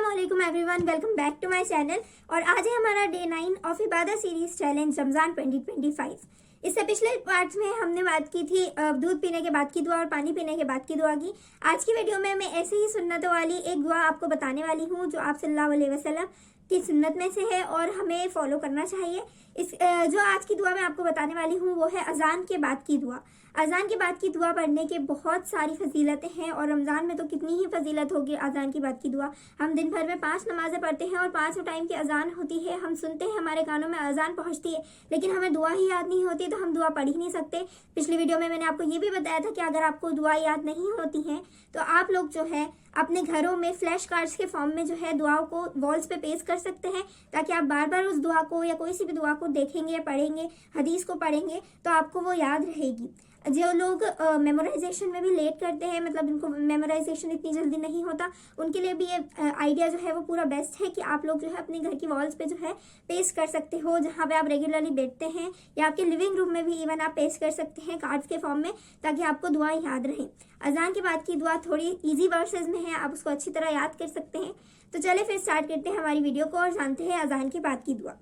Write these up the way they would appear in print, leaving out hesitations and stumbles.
अस्सलामुअलैकुम everyone, welcome back to my channel. और आज है हमारा डे 9 ऑफ इबादत सीरीज चैलेंज रमजान 2025। इससे पिछले पार्ट्स में हमने बात की थी दूध पीने के बाद की दुआ और पानी पीने के बाद की दुआ की। आज की वीडियो में मैं ऐसे ही सुन्नतों वाली एक दुआ आपको बताने वाली हूँ जो आप सल्लल्लाहु अलैहि वसल्लम की सुन्नत में से है और हमें फॉलो करना चाहिए। इस जो आज की दुआ मैं आपको बताने वाली हूँ वो है अजान के बाद की दुआ। अजान के बाद की दुआ पढ़ने के बहुत सारी फजीलतें हैं और रमज़ान में तो कितनी ही फजीलत होगी अजान के बाद की दुआ। हम दिन भर में 5 नमाजें पढ़ते हैं और 5 टाइम की अजान होती है, हम सुनते हैं, हमारे कानों में अजान पहुंचती है, लेकिन हमें दुआ ही याद नहीं होती तो हम दुआ पढ़ ही नहीं सकते। पिछली वीडियो में मैंने आपको ये भी बताया था कि अगर आपको दुआ याद नहीं होती है तो आप लोग जो है अपने घरों में फ्लैश कार्ड्स के फॉर्म में जो है दुआओं को वॉल्स पे पेस्ट कर सकते हैं, ताकि आप बार बार उस दुआ को या कोई सी भी दुआ को देखेंगे, पढ़ेंगे, हदीस को पढ़ेंगे तो आपको वो याद रहेगी। जो लोग मेमोराइजेशन में भी लेट करते हैं, मतलब इनको मेमोराइजेशन इतनी जल्दी नहीं होता, उनके लिए भी ये आइडिया जो है वो पूरा बेस्ट है कि आप लोग जो है अपने घर की वॉल्स पे जो है पेस्ट कर सकते हो, जहाँ पे आप रेगुलरली बैठते हैं, या आपके लिविंग रूम में भी इवन आप पेस्ट कर सकते हैं कार्ड्स के फॉर्म में, ताकि आपको दुआ याद रहे। अजान के बाद की दुआ थोड़ी ईजी वर्सेस में है, आप उसको अच्छी तरह याद कर सकते हैं। तो चले फिर स्टार्ट करते हैं हमारी वीडियो को और जानते हैं अजान के बाद की दुआ।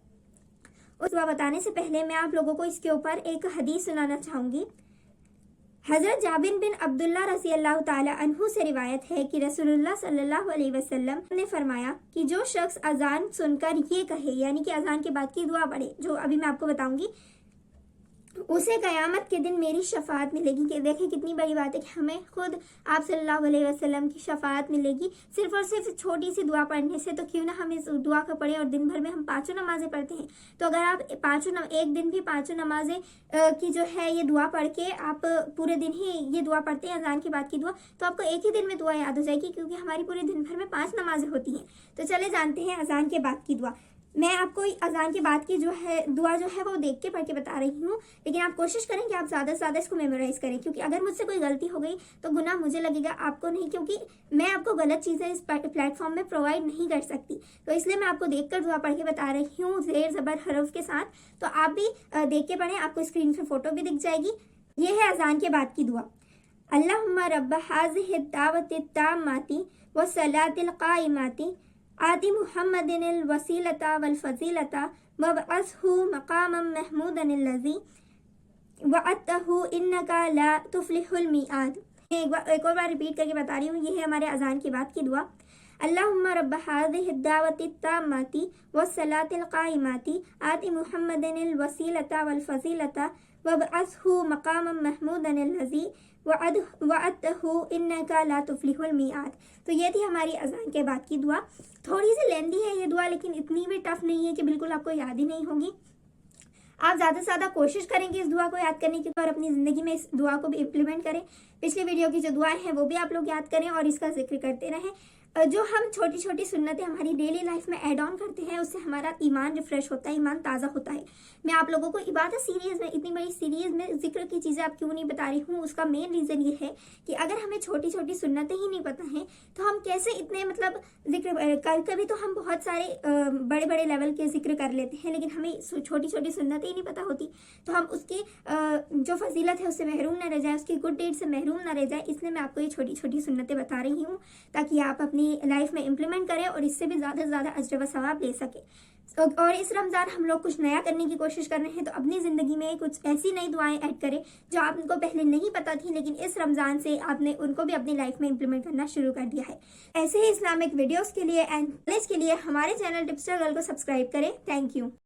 उस दुआ बताने से पहले मैं आप लोगों को इसके ऊपर एक हदीस सुनाना चाहूंगी। हजरत जाबिर बिन अब्दुल्ला रज़ी अल्लाह ताला अन्हु से रिवायत है कि रसूलुल्लाह सल्लल्लाहु अलैहि वसल्लम ने फरमाया कि जो शख्स अजान सुनकर ये कहे, यानी कि अजान के बाद की दुआ पढ़े जो अभी मैं आपको बताऊंगी, उसे कयामत के दिन मेरी शफाअत मिलेगी। कि देखें कितनी बड़ी बात है कि हमें खुद आप सल्लल्लाहु अलैहि वसल्लम की शफाअत मिलेगी सिर्फ और सिर्फ छोटी सी दुआ पढ़ने से। तो क्यों ना हम इस दुआ को पढ़ें। और दिन भर में हम 5 नमाजें पढ़ते हैं, तो अगर आप एक दिन भी 5 नमाजें की जो है ये दुआ पढ़ के आप पूरे दिन ही ये दुआ पढ़ते हैं अजान के बाद की दुआ, तो आपको एक ही दिन में दुआ याद हो जाएगी, क्योंकि हमारी पूरे दिन भर में 5 नमाजें होती हैं। तो चले जानते हैं अजान के बाद की दुआ। मैं आपको अजान के बाद की जो है दुआ जो है वो देख के पढ़ के बता रही हूँ, लेकिन आप कोशिश करें कि आप ज़्यादा से ज़्यादा इसको मेमोराइज करें, क्योंकि अगर मुझसे कोई गलती हो गई तो गुनाह मुझे लगेगा, आपको नहीं, क्योंकि मैं आपको गलत चीज़ें इस प्लेटफॉर्म में प्रोवाइड नहीं कर सकती। तो इसलिए मैं आपको देखकर दुआ पढ़ के बता रही हूँ ज़ेर ज़बर हरफ के साथ। तो आप भी देख के पढ़ें, आपको स्क्रीन पर फोटो भी दिख जाएगी। ये है अजान के बाद की दुआ। अल्लाहुम्मा रब्ब हाज़िहि दावति ताम्माति व सलातिल काइमाति आति मुहम्मदिनिल वसीलता वल फजीलता वबअसहु मकामम महमूदनिल्लज़ी वअतहु इन्नका ला तुफ्लिहुल मिआद। एक और बार रिपीट करके बता रही हूँ, ये है हमारे अजान के बाद की दुआ। अल्लाहुम्मा रब्ब हाज़िहि दावति ताम्माति वस्सलातिल काइमाति आति मुहम्मदिनिल वसीलता वल फजीलता वबअसहु मकामम महमूदनिल्लज़ी वअतहु इन्नका ला तुफ्लिहुल मिआद। तो ये थी हमारी अजान के बाद की दुआ। थोड़ी सी लेंदी है ये दुआ, लेकिन इतनी भी टफ नहीं है कि बिल्कुल आपको याद ही नहीं होगी। आप ज़्यादा से ज़्यादा कोशिश करेंगे इस दुआ को याद करने की और अपनी ज़िंदगी में इस दुआ को भी इम्प्लीमेंट करें। पिछली वीडियो की जो दुआएं हैं वो भी आप लोग याद करें और इसका जिक्र करते रहें। जो हम छोटी छोटी सुन्नतें हमारी डेली लाइफ में ऐड ऑन करते हैं, उससे हमारा ईमान रिफ्रेश होता है, ईमान ताज़ा होता है। मैं आप लोगों को इबादत सीरीज़ में, इतनी बड़ी सीरीज़ में जिक्र की चीज़ें आप क्यों नहीं बता रही हूँ, उसका मेन रीज़न ये है कि अगर हमें छोटी छोटी सुन्नतें ही नहीं पता हैं तो हम कैसे इतने मतलब जिक्र कभी तो हम बहुत सारे बड़े बड़े लेवल के जिक्र कर लेते हैं, लेकिन हमें छोटी छोटी सुन्नतें ही नहीं पता होती, तो हम उसकी जो फजीलत है उससे महरूम ना रह जाए, उसकी गुड डीड से महरूम ना रह जाए। इसलिए मैं आपको ये छोटी छोटी सुन्नतें बता रही हूँ, ताकि आप अपनी लाइफ में इम्प्लीमेंट करें और इससे भी ज़्यादा से ज़्यादा अजर व सवाब ले सके। और इस रमज़ान हम लोग कुछ नया करने की कोशिश कर रहे हैं, तो अपनी ज़िंदगी में कुछ ऐसी नई दुआएं ऐड करें जो आपको पहले नहीं पता थी, लेकिन इस रमज़ान से आपने उनको भी अपनी लाइफ में इम्प्लीमेंट करना शुरू कर दिया है। ऐसे ही इस्लामिक वीडियोस के लिए एंड नॉलेज के लिए हमारे चैनल टिप्स गर्ल को सब्सक्राइब करें। Thank you.